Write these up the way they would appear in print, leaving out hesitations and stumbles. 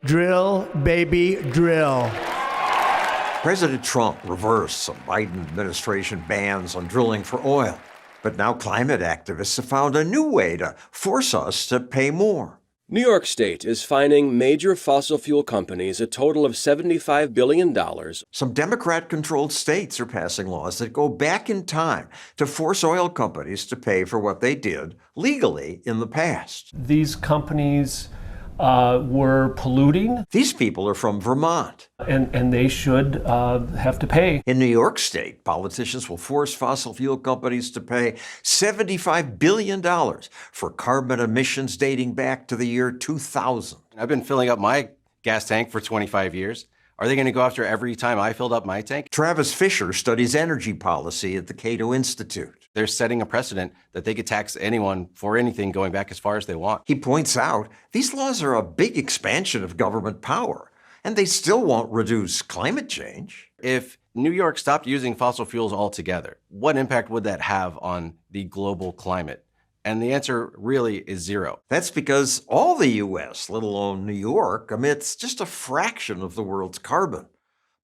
Drill, baby, drill. President Trump reversed some Biden administration bans on drilling for oil. But now climate activists have found a new way to force us to pay more. New York State is fining major fossil fuel companies a total of $75 billion. Some Democrat-controlled states are passing laws that go back in time to force oil companies to pay for what they did legally in the past. These companies were polluting. These people are from Vermont. And they should have to pay. In New York State, politicians will force fossil fuel companies to pay $75 billion for carbon emissions dating back to the year 2000. I've been filling up my gas tank for 25 years. Are they going to go after every time I filled up my tank? Travis Fisher studies energy policy at the Cato Institute. They're setting a precedent that they could tax anyone for anything going back as far as they want. He points out these laws are a big expansion of government power, and they still won't reduce climate change. If New York stopped using fossil fuels altogether, what impact would that have on the global climate? And the answer really is zero. That's because all the U.S., let alone New York, emits just a fraction of the world's carbon.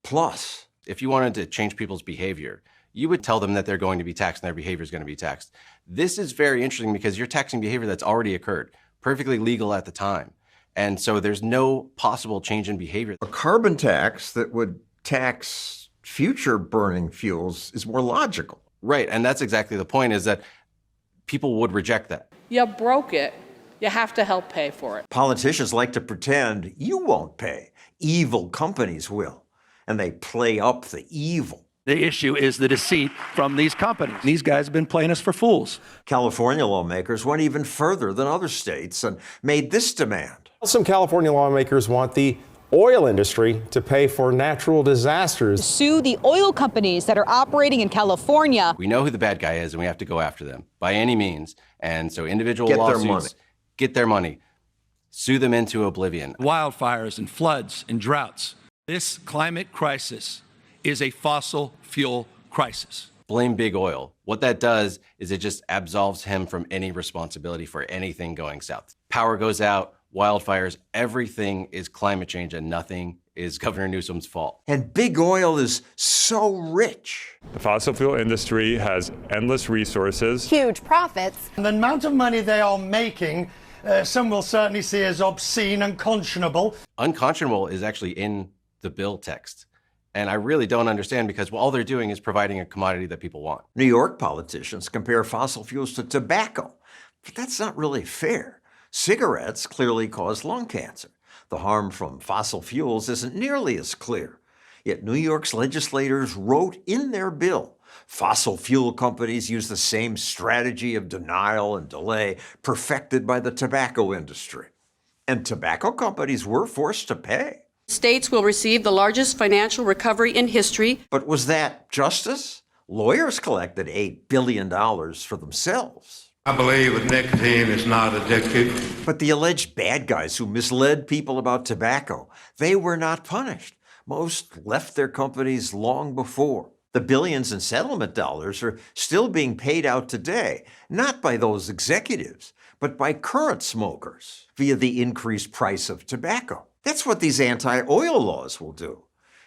Plus, if you wanted to change people's behavior, you would tell them that they're going to be taxed and their behavior is going to be taxed. This is very interesting because you're taxing behavior that's already occurred, perfectly legal at the time. And so there's no possible change in behavior. A carbon tax that would tax future burning fuels is more logical. Right, and that's exactly the point, is that people would reject that. You broke it. You have to help pay for it. Politicians like to pretend you won't pay. Evil companies will. And they play up the evil. The issue is the deceit from these companies. These guys have been playing us for fools. California lawmakers went even further than other states and made this demand. Some California lawmakers want the oil industry to pay for natural disasters. Sue the oil companies that are operating in California. We know who the bad guy is, and we have to go after them by any means. And so individual lawsuits, get their money, sue them into oblivion. Wildfires and floods and droughts. This climate crisis is a fossil fuel crisis. Blame big oil. What that does is it just absolves him from any responsibility for anything going south. Power goes out, wildfires, everything is climate change, and nothing is Governor Newsom's fault. And big oil is so rich. The fossil fuel industry has endless resources. Huge profits. And the amount of money they are making, some will certainly see as obscene and unconscionable. Unconscionable is actually in the bill text. And I really don't understand, because all they're doing is providing a commodity that people want. New York politicians compare fossil fuels to tobacco, but that's not really fair. Cigarettes clearly cause lung cancer. The harm from fossil fuels isn't nearly as clear. Yet New York's legislators wrote in their bill, fossil fuel companies use the same strategy of denial and delay perfected by the tobacco industry. And tobacco companies were forced to pay. States will receive the largest financial recovery in history. But was that justice? Lawyers collected $8 billion for themselves. I believe that nicotine is not addictive. But the alleged bad guys who misled people about tobacco, they were not punished. Most left their companies long before. The billions in settlement dollars are still being paid out today, not by those executives, but by current smokers via the increased price of tobacco. That's what these anti-oil laws will do,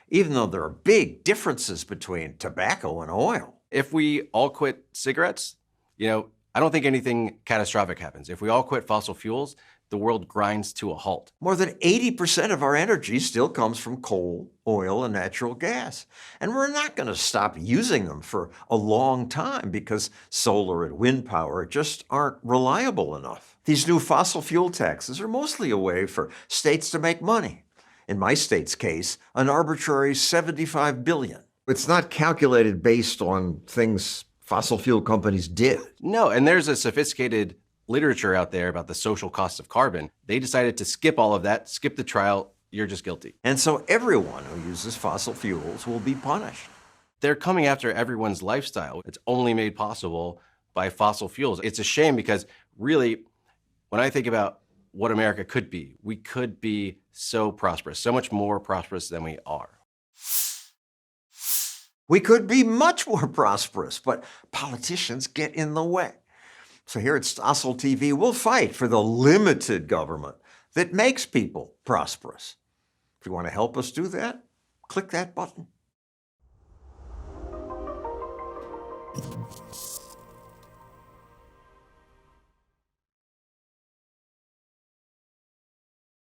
even though there are big differences between tobacco and oil. If we all quit cigarettes, I don't think anything catastrophic happens. If we all quit fossil fuels, the world grinds to a halt. More than 80% of our energy still comes from coal, oil, and natural gas. And we're not going to stop using them for a long time because solar and wind power just aren't reliable enough. These new fossil fuel taxes are mostly a way for states to make money. In my state's case, an arbitrary $75 billion. It's not calculated based on things fossil fuel companies did. No, and there's a sophisticated literature out there about the social cost of carbon. They decided to skip all of that, skip the trial, you're just guilty. And so everyone who uses fossil fuels will be punished. They're coming after everyone's lifestyle. It's only made possible by fossil fuels. It's a shame because really, when I think about what America could be, we could be so prosperous, so much more prosperous than we are. We could be much more prosperous, but politicians get in the way. So here at Stossel TV, we'll fight for the limited government that makes people prosperous. If you want to help us do that, click that button.